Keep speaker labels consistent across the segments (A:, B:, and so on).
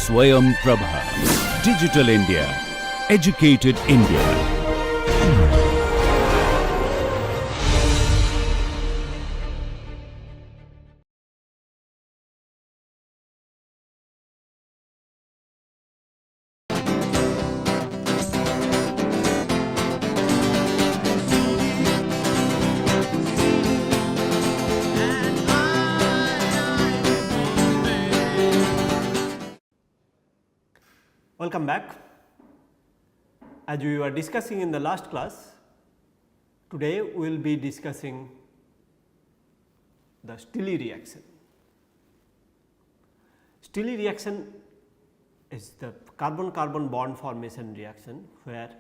A: Swayam Prabha. Digital India. Educated India.
B: Welcome back. As we were discussing in the last class, today we will be discussing the Stille reaction. Stille reaction is the carbon-carbon bond formation reaction where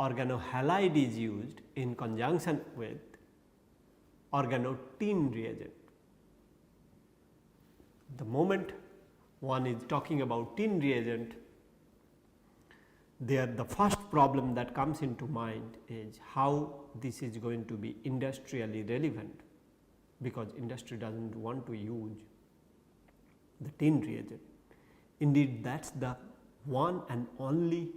B: organohalide is used in conjunction with organotin reagent. The moment one is talking about tin reagent, there the first problem that comes into mind is how this is going to be industrially relevant, because industry does not want to use the tin reagent. Indeed, that is the one and only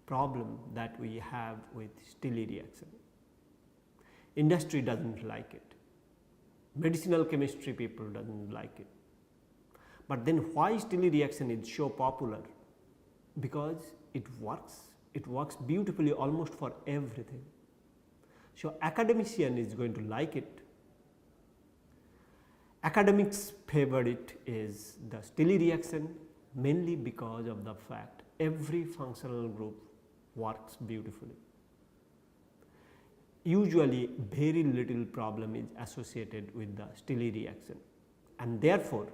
B: problem that we have with Stille reaction. Industry does not like it, medicinal chemistry people does not like it, but then why Stille reaction is so popular? Because it works beautifully almost for everything. So, academician is going to like it. Academics favor it is the Stille reaction, mainly because of the fact every functional group works beautifully. Usually very little problem is associated with the Stille reaction, and therefore,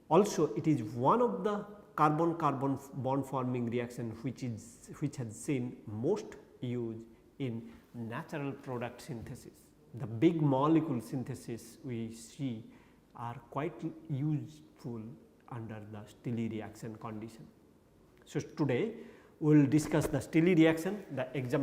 B: also it is one of the carbon-carbon bond forming reaction which has seen most use in natural product synthesis. The big molecule synthesis we see are quite useful under the Stille reaction condition. So, today we will discuss the Stille reaction,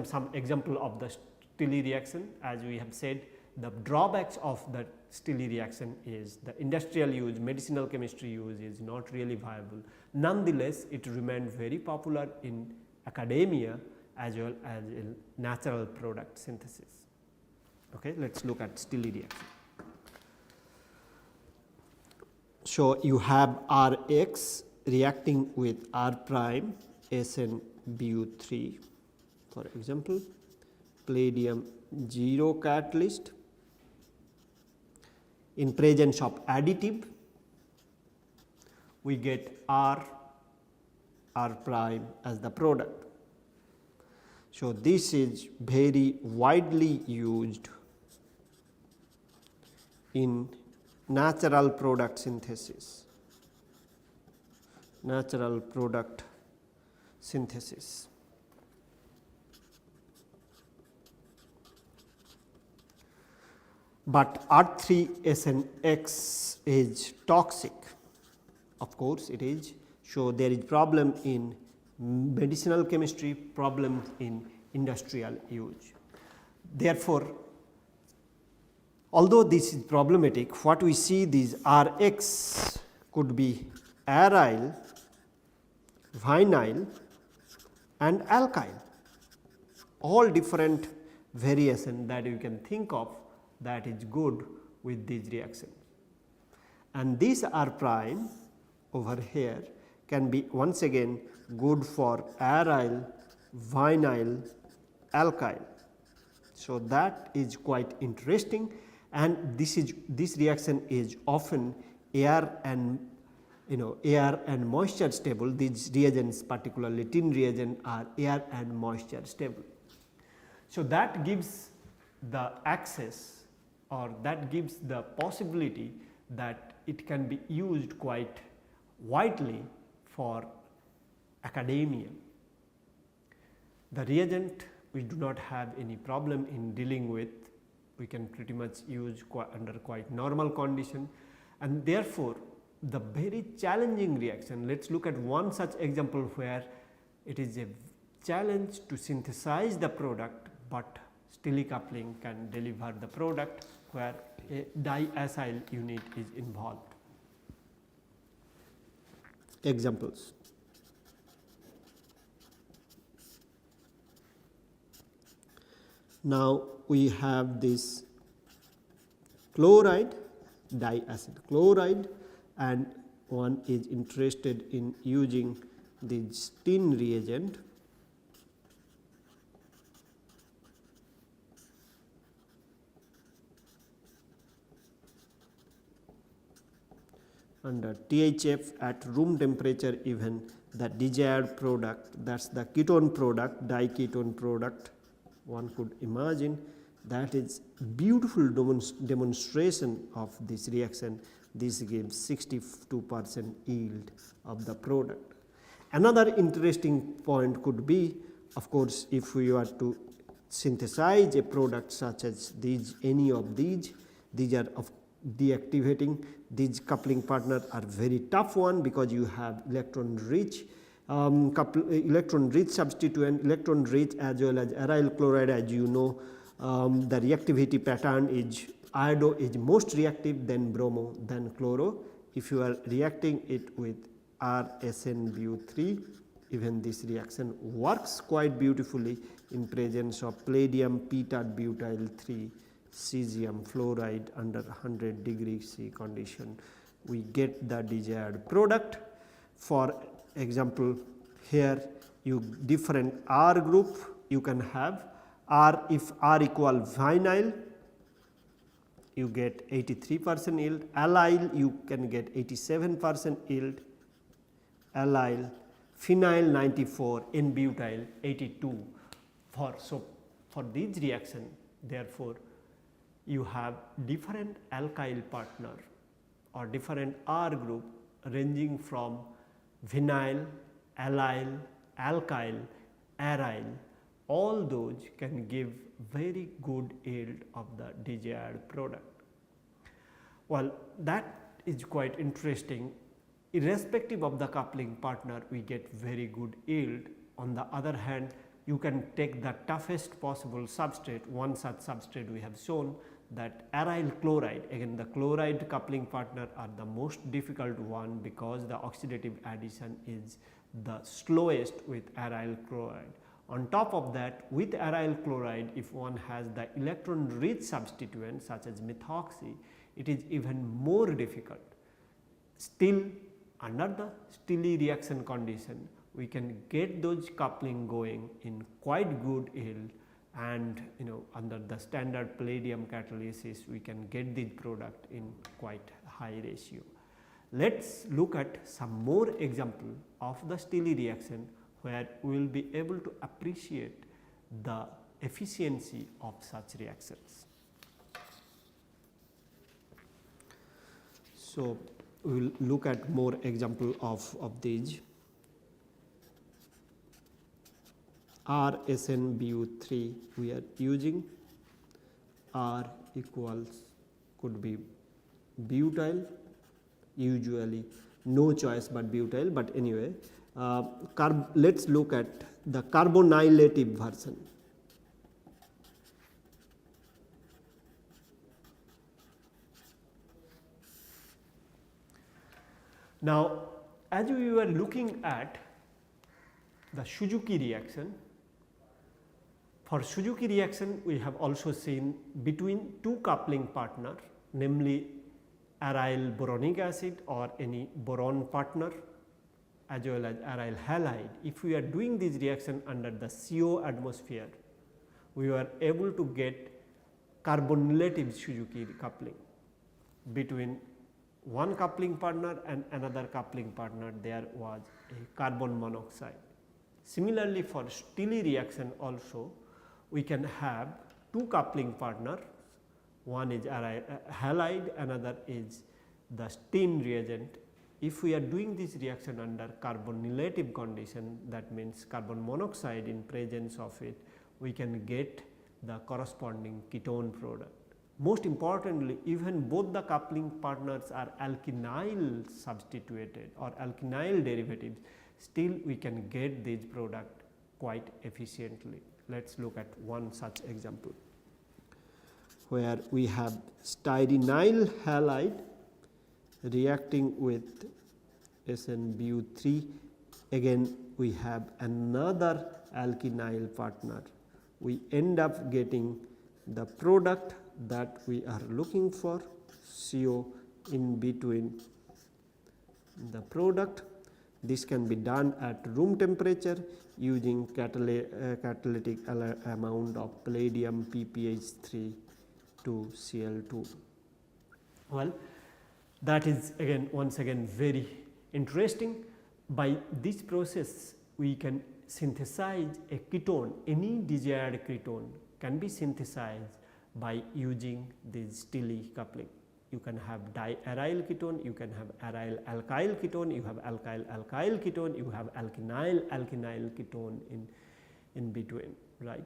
B: some example of the Stille reaction. As we have said, the drawbacks of the Stille reaction is the industrial use, medicinal chemistry use is not really viable. Nonetheless, it remained very popular in academia as well as in natural product synthesis. Okay, let us look at Stille reaction. So, you have Rx reacting with R prime SnBu3, for example, palladium 0 catalyst. In presence of additive, we get R prime as the product. So, this is very widely used in natural product synthesis. But R3SNX is toxic, of course it is. So, there is problem in medicinal chemistry, problem in industrial use. Therefore, although this is problematic, what we see these Rx could be aryl, vinyl and alkyl, all different variation that you can think of that is good with these reactions. And this R prime over here can be once again good for aryl, vinyl, alkyl. So, that is quite interesting, and this reaction is often air and moisture stable. These reagents, particularly tin reagent, are air and moisture stable. So, that gives the access, or that gives the possibility that it can be used quite widely for academia. The reagent we do not have any problem in dealing with, we can pretty much use under quite normal condition, and therefore, the very challenging reaction, let us look at one such example where it is a challenge to synthesize the product, but Stille coupling can deliver the product where a diacyl unit is involved. examples. Now we have this chloride, diacid chloride, and one is interested in using the Stille reagent under THF at room temperature, even the desired product, that is the ketone product, diketone product, one could imagine. That is beautiful demonstration of this reaction. This gives 62% yield of the product. Another interesting point could be, of course, if we are to synthesize a product such as these, any of these are of deactivating. These coupling partners are very tough one, because you have electron rich substituent, electron rich as well as aryl chloride. As you know, the reactivity pattern is iodo is most reactive, then bromo, then chloro. If you are reacting it with RSNBu3, even this reaction works quite beautifully in presence of palladium p-butyl 3 cesium fluoride under 100 degree C condition. We get the desired product. For example, here you different R group you can have. R, if R equal vinyl, you get 83% yield, allyl you can get 87% yield, allyl, phenyl 94, N-butyl 82. For these reaction, therefore, you have different alkyl partner or different R group ranging from vinyl, allyl, alkyl, aryl. All those can give very good yield of the desired product. Well, that is quite interesting. Irrespective of the coupling partner, we get very good yield. On the other hand, you can take the toughest possible substrate. One such substrate we have shown, that aryl chloride. Again, the chloride coupling partner are the most difficult one, because the oxidative addition is the slowest with aryl chloride. On top of that, with aryl chloride, if one has the electron rich substituent such as methoxy, it is even more difficult. Still, under the Stille reaction condition, we can get those coupling going in quite good yield, and under the standard palladium catalysis, we can get the product in quite high ratio. Let us look at some more example of the Stille reaction, where we will be able to appreciate the efficiency of such reactions. So, we will look at more example of these. RSNBu3 we are using, R equals could be butyl, usually no choice but butyl, but anyway, let us look at the carbonylative version. Now, as we were looking at the Suzuki reaction, for Suzuki reaction we have also seen between two coupling partner, namely aryl boronic acid or any boron partner as well as aryl halide. If we are doing this reaction under the CO atmosphere, we were able to get carbonylative Suzuki coupling between one coupling partner and another coupling partner. There was a carbon monoxide. Similarly, for Stille reaction also, we can have two coupling partners, one is halide, another is the Stille reagent. If we are doing this reaction under carbonylative condition, that means carbon monoxide in presence of it, we can get the corresponding ketone product. Most importantly, even both the coupling partners are alkynyl substituted or alkynyl derivatives, still we can get this product quite efficiently. Let us look at one such example, where we have styrene halide reacting with SnBu3, again we have another alkynyl partner. We end up getting the product that we are looking for, CO in between the product. This can be done at room temperature using catalytic amount of palladium PPH3 to Cl2. Well, that is again once again very interesting. By this process we can synthesize a ketone, any desired ketone can be synthesized by using this Stille coupling. You can have diaryl ketone, you can have aryl alkyl ketone, you have alkyl alkyl ketone, you have alkynyl alkynyl ketone in between, right.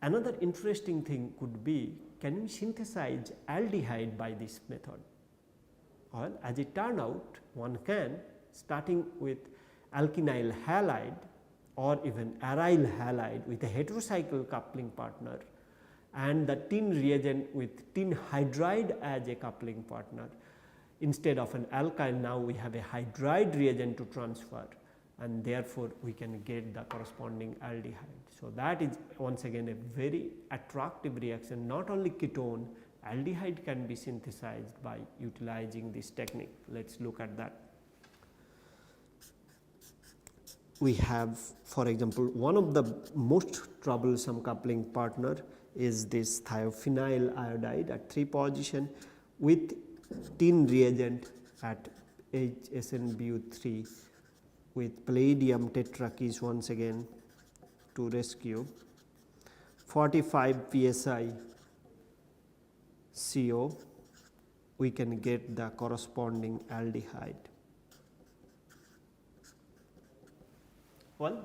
B: Another interesting thing could be, can we synthesize aldehyde by this method? Well, as it turned out, one can, starting with alkynyl halide or even aryl halide with a heterocycle coupling partner and the tin reagent with tin hydride as a coupling partner. Instead of an alkyl, now we have a hydride reagent to transfer, and therefore, we can get the corresponding aldehyde. So, that is once again a very attractive reaction. Not only ketone, aldehyde can be synthesized by utilizing this technique. Let us look at that. We have, for example, one of the most troublesome coupling partner is this thiophenyl iodide at 3 position with tin reagent at SnBu3 with palladium tetrakis once again to rescue 45 psi CO, we can get the corresponding aldehyde. Well,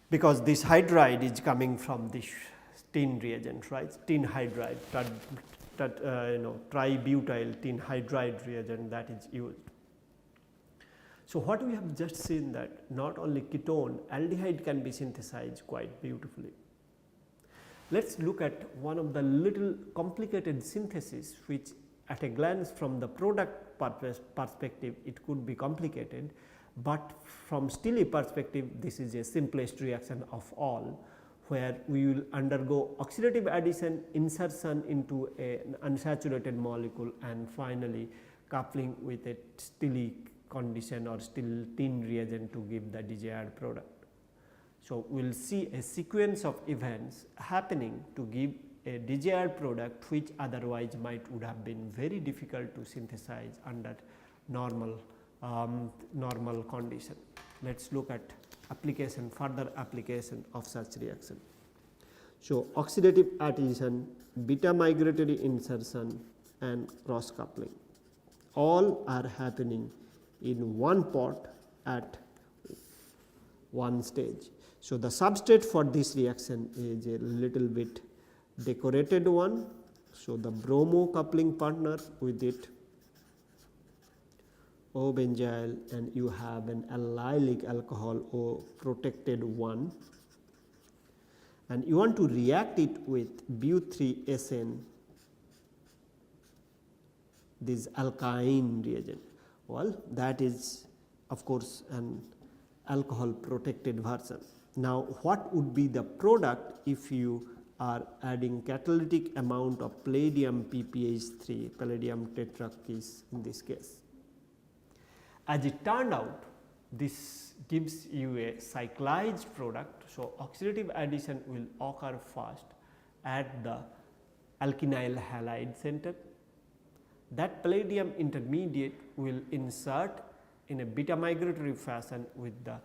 B: because this hydride is coming from this tin reagent, right, tin hydride, tributyl tin hydride reagent that is used. So, what we have just seen that not only ketone, aldehyde can be synthesized quite beautifully. Let us look at one of the little complicated synthesis which at a glance from the product perspective it could be complicated, but from Stille perspective this is a simplest reaction of all, where we will undergo oxidative addition, insertion into an unsaturated molecule and finally coupling with a Stille condition or Stille tin reagent to give the desired product. So, we will see a sequence of events happening to give a desired product which otherwise would have been very difficult to synthesize under normal condition. Let us look at application, further application of such reaction. So, oxidative addition, beta migratory insertion and cross coupling all are happening in one pot at one stage. So, the substrate for this reaction is a little bit decorated one. So, the bromo coupling partner with it O benzyl and you have an allylic alcohol O protected one, and you want to react it with Bu3SN, this alkyne reagent. Well, that is of course an alcohol protected version. Now, what would be the product if you are adding catalytic amount of palladium PPH3, palladium tetrakis in this case? As it turned out, this gives you a cyclized product. So, oxidative addition will occur first at the alkynyl halide center. That palladium intermediate will insert in a beta migratory fashion with the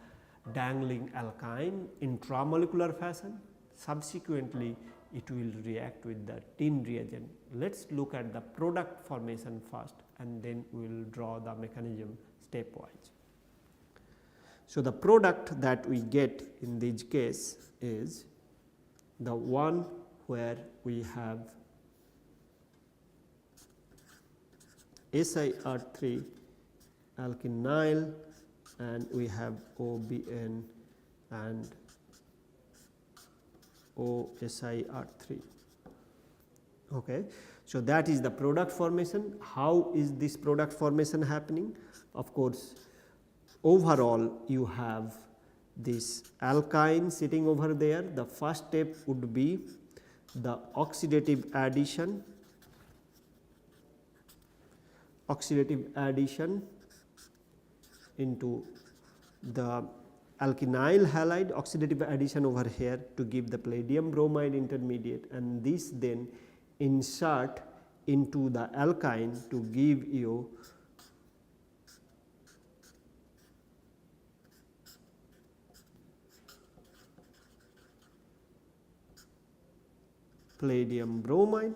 B: dangling alkyne intramolecular fashion. Subsequently, it will react with the tin reagent. Let us look at the product formation first and then we will draw the mechanism stepwise. So, the product that we get in this case is the one where we have SiR3 alkynyl and we have OBN and OSiR3. Okay. So, that is the product formation. How is this product formation happening? Of course, overall you have this alkyne sitting over there. The first step would be the oxidative addition into the alkynyl halide, oxidative addition over here to give the palladium bromide intermediate, and this then insert into the alkyne to give you palladium bromide.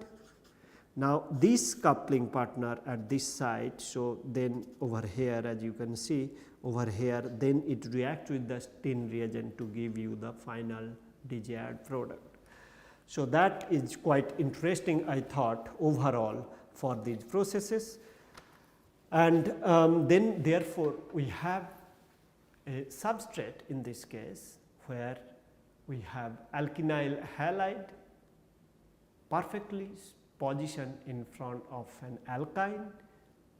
B: Now, this coupling partner at this side, so then over here as you can see over here, then it reacts with the tin reagent to give you the final desired product. So, that is quite interesting, I thought, overall for these processes. And then therefore, we have a substrate in this case where we have alkynyl halide perfectly positioned in front of an alkyne,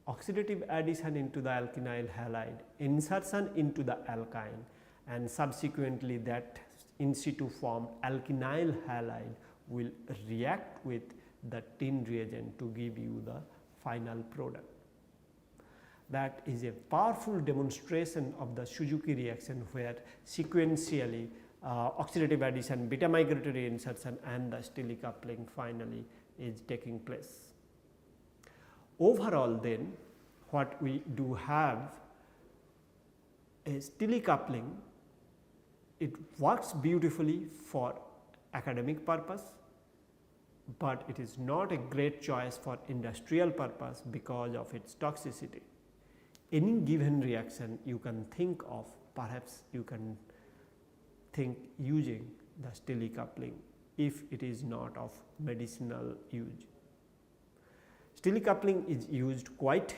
B: oxidative addition into the alkynyl halide, insertion into the alkyne, and subsequently that in situ formed alkynyl halide will react with the tin reagent to give you the final product. That is a powerful demonstration of the Suzuki reaction, where sequentially oxidative addition, beta migratory insertion, and the Stille coupling finally is taking place. Overall then, what we do have a Stille coupling, it works beautifully for academic purpose, but it is not a great choice for industrial purpose because of its toxicity. Any given reaction you can think of, perhaps you can think using the Stille coupling if it is not of medicinal use. Stille coupling is used quite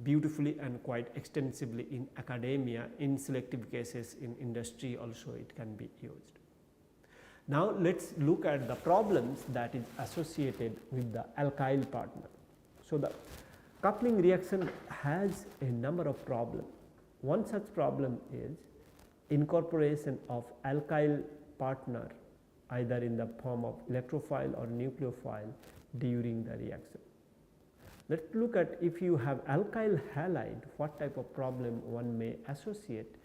B: beautifully and quite extensively in academia. In selective cases in industry also it can be used. Now, let us look at the problems that is associated with the alkyl partner. So, the coupling reaction has a number of problems. One such problem is incorporation of alkyl partner either in the form of electrophile or nucleophile during the reaction. Let us look at, if you have alkyl halide, what type of problem one may associate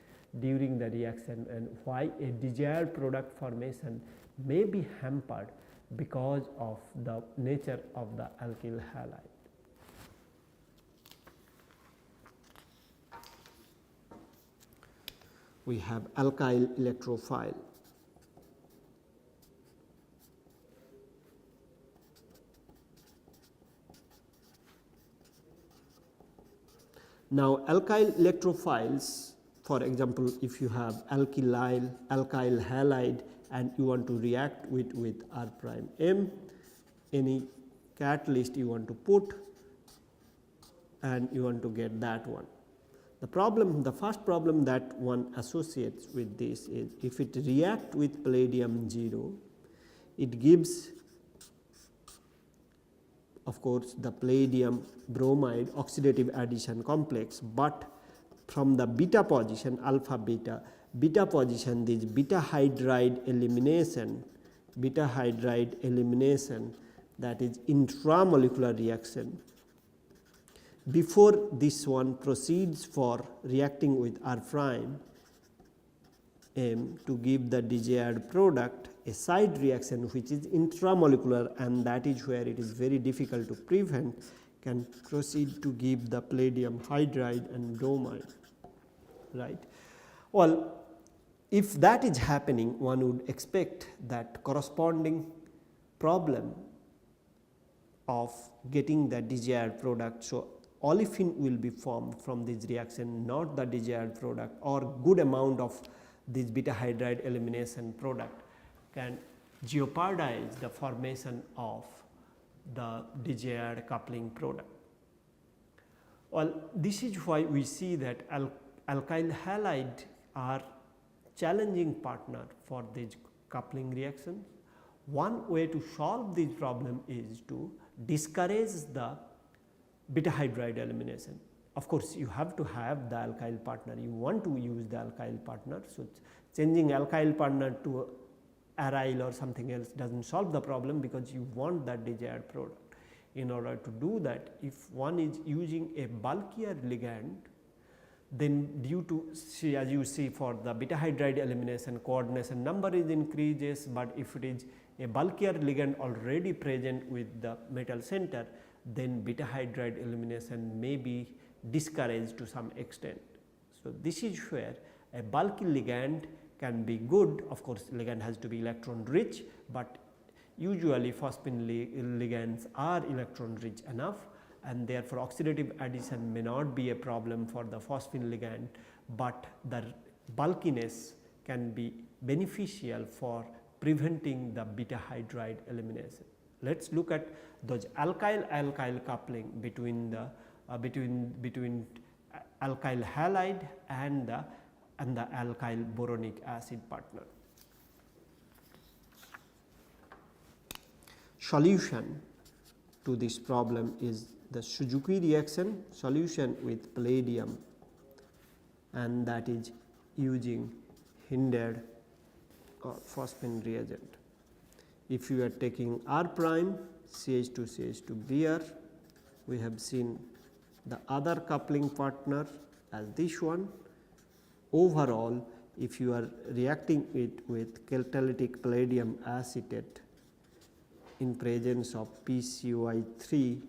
B: during the reaction and why a desired product formation may be hampered because of the nature of the alkyl halide. We have alkyl electrophile. Now, alkyl electrophiles, for example, if you have alkyl halide and you want to react with R prime M, any catalyst you want to put and you want to get that one. The problem, the first problem that one associates with this is if it reacts with palladium 0, it gives of course the palladium bromide oxidative addition complex, but from the beta position, alpha beta position, this beta hydride elimination that is intramolecular reaction. Before this one proceeds for reacting with R prime M to give the desired product, a side reaction which is intramolecular, and that is where it is very difficult to prevent, can proceed to give the palladium hydride and bromide, right. Well, if that is happening, one would expect that corresponding problem of getting the desired product. So, olefin will be formed from this reaction, not the desired product, or good amount of this beta hydride elimination product can jeopardize the formation of the desired coupling product. Well, this is why we see that alkyl halide are challenging partner for these coupling reactions. One way to solve this problem is to discourage the beta hydride elimination. Of course, you have to have the alkyl partner, you want to use the alkyl partner. So, changing alkyl partner to aryl or something else does not solve the problem, because you want that desired product. In order to do that, if one is using a bulkier ligand, then due to as you see for the beta hydride elimination, coordination number is increases, but if it is a bulkier ligand already present with the metal center, then beta hydride elimination may be discouraged to some extent. So, this is where a bulky ligand can be good. Of course, ligand has to be electron rich, but usually phosphine ligands are electron rich enough, and therefore, oxidative addition may not be a problem for the phosphine ligand, but the bulkiness can be beneficial for preventing the beta hydride elimination. Let us look at those alkyl-alkyl coupling between the between alkyl halide and the alkyl boronic acid partner. Solution to this problem is the Suzuki reaction solution with palladium, and that is using hindered or phosphine reagent. If you are taking R prime CH2 CH2 Br, we have seen the other coupling partner as this one. Overall, if you are reacting it with catalytic palladium acetate in presence of PCOI3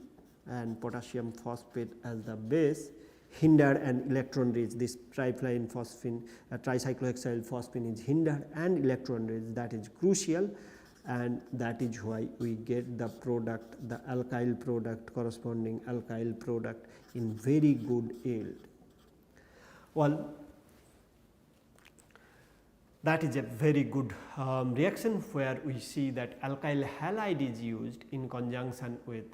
B: and potassium phosphate as the base, hindered and electron rich, this triflyne phosphine tricyclohexyl phosphine is hindered and electron rich, that is crucial, and that is why we get the product, the alkyl product, corresponding alkyl product in very good yield. Well, that is a very good reaction where we see that alkyl halide is used in conjunction with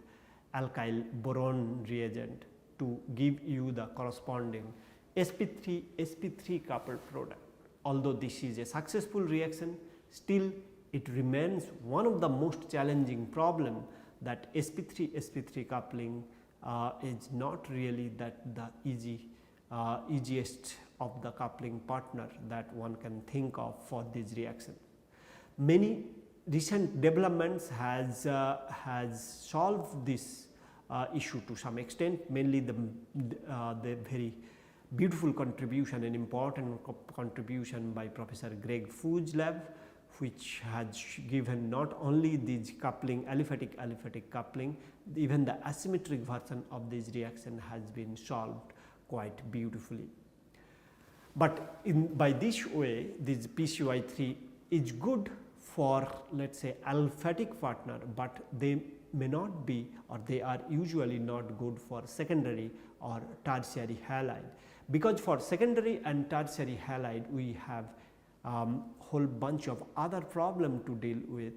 B: alkyl boron reagent to give you the corresponding sp3 coupled product. Although this is a successful reaction, still it remains one of the most challenging problem, that sp3 coupling is not really that the easiest of the coupling partner that one can think of for this reaction. Many recent developments has solved this issue to some extent, mainly the very beautiful contribution and important contribution by Professor Greg Fu's lab, which has given not only this coupling aliphatic coupling, even the asymmetric version of this reaction has been solved quite beautifully. But by this way, this PCOI3 is good for, let us say, aliphatic partner, but they may not be, or they are usually not good for secondary or tertiary halide, because for secondary and tertiary halide we have whole bunch of other problem to deal with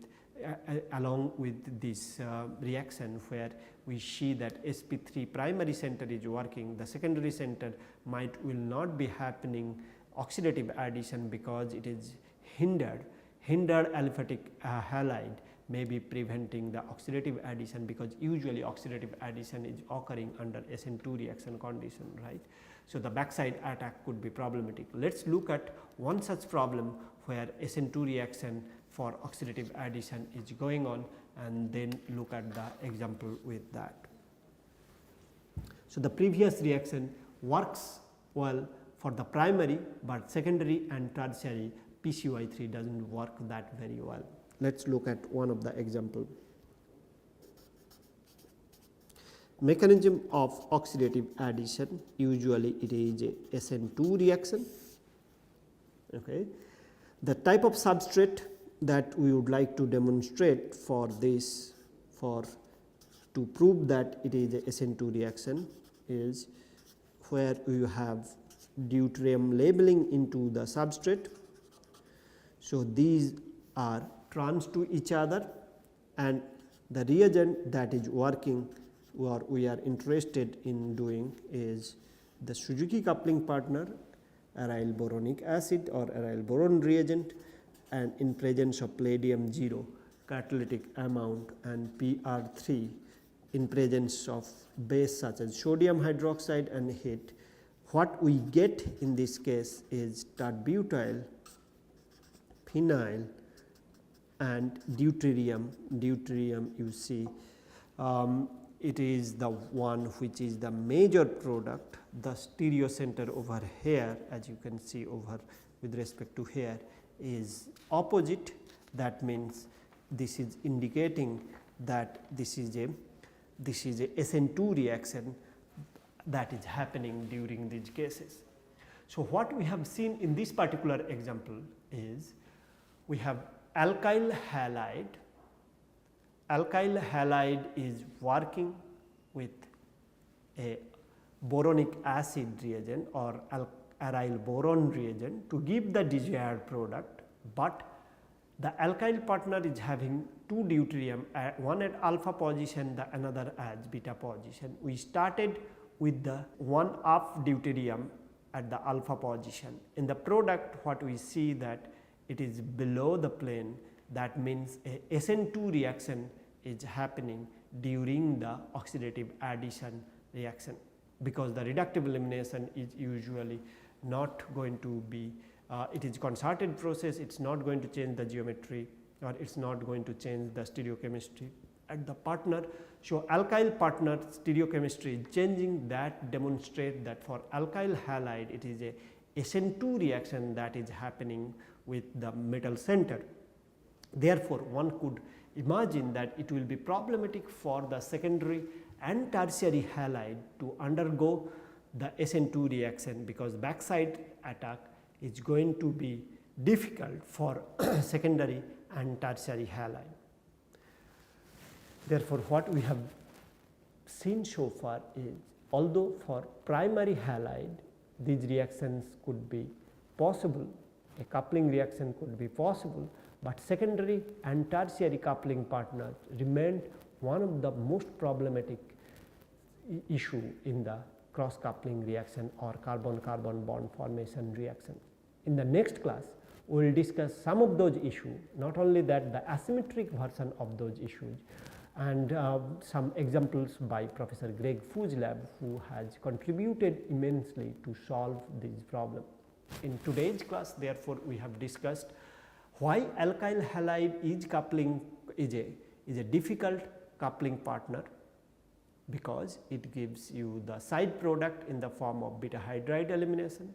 B: along with this reaction, where we see that sp3 primary center is working, the secondary center will not be happening oxidative addition because it is hindered aliphatic halide may be preventing the oxidative addition, because usually oxidative addition is occurring under SN2 reaction condition, right. So, the backside attack could be problematic. Let us look at one such problem where SN2 reaction for oxidative addition is going on, and then look at the example with that. So, the previous reaction works well for the primary, but secondary and tertiary PCOI3 does not work that very well. Let us look at one of the example. Mechanism of oxidative addition, usually it is a SN2 reaction. Okay. The type of substrate that we would like to demonstrate for this, to prove that it is a SN2 reaction, is where you have deuterium labeling into the substrate. So, these are trans to each other, and the reagent that is working or we are interested in doing is the Suzuki coupling partner, aryl boronic acid or aryl boron reagent, and in presence of palladium 0 catalytic amount and PR3 in presence of base such as sodium hydroxide and heat, what we get in this case is tert-butyl, phenyl and deuterium. Deuterium, you see, it is the one which is the major product. The stereo center over here, as you can see over with respect to here, is opposite. That means this is indicating that this is a SN2 reaction that is happening during these cases. So, what we have seen in this particular example is we have alkyl halide. Alkyl halide is working with a boronic acid reagent or aryl boron reagent to give the desired product, but the alkyl partner is having two deuterium, one at alpha position, the another as beta position. We started with the one of deuterium at the alpha position. In the product, what we see that it is below the plane. That means a SN2 reaction is happening during the oxidative addition reaction, because the reductive elimination is usually not going to be it is concerted process, it is not going to change the geometry or it is not going to change the stereochemistry at the partner. So, alkyl partner stereochemistry is changing, that demonstrate that for alkyl halide it is a SN2 reaction that is happening with the metal center. Therefore, one could imagine that it will be problematic for the secondary and tertiary halide to undergo the SN2 reaction, because backside attack is going to be difficult for secondary and tertiary halide. Therefore, what we have seen so far is, although for primary halide these reactions could be possible, a coupling reaction could be possible, but secondary and tertiary coupling partners remained one of the most problematic issue in the cross coupling reaction or carbon-carbon bond formation reaction. In the next class, we will discuss some of those issues, not only that, the asymmetric version of those issues, and some examples by Professor Greg Fu's lab, who has contributed immensely to solve this problem. In today's class, therefore, we have discussed why alkyl halide is a difficult coupling partner, because it gives you the side product in the form of beta hydride elimination.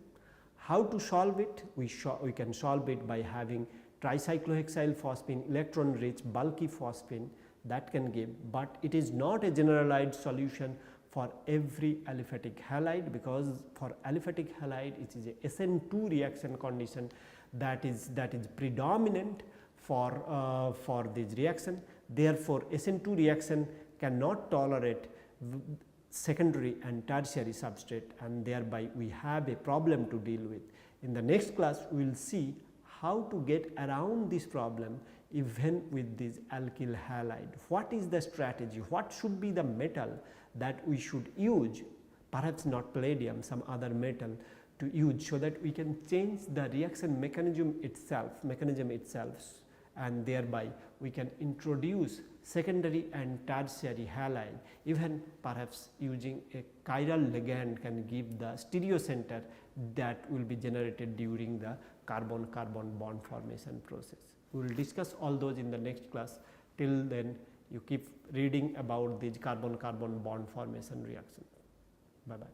B: How to solve it? We can solve it by having tricyclohexyl phosphine, electron rich bulky phosphine that can give, but it is not a generalized solution for every aliphatic halide, because for aliphatic halide it is a SN2 reaction condition that is predominant for this reaction. Therefore, SN2 reaction cannot tolerate secondary and tertiary substrate, and thereby we have a problem to deal with. In the next class, we will see how to get around this problem even with this alkyl halide. What is the strategy? What should be the metal that we should use, perhaps not palladium, some other metal to use, so that we can change the reaction mechanism itself, and thereby we can introduce secondary and tertiary halide. Even perhaps using a chiral ligand can give the stereo center that will be generated during the carbon-carbon bond formation process. We will discuss all those in the next class. Till then, you keep reading about these carbon-carbon bond formation reaction. Bye bye.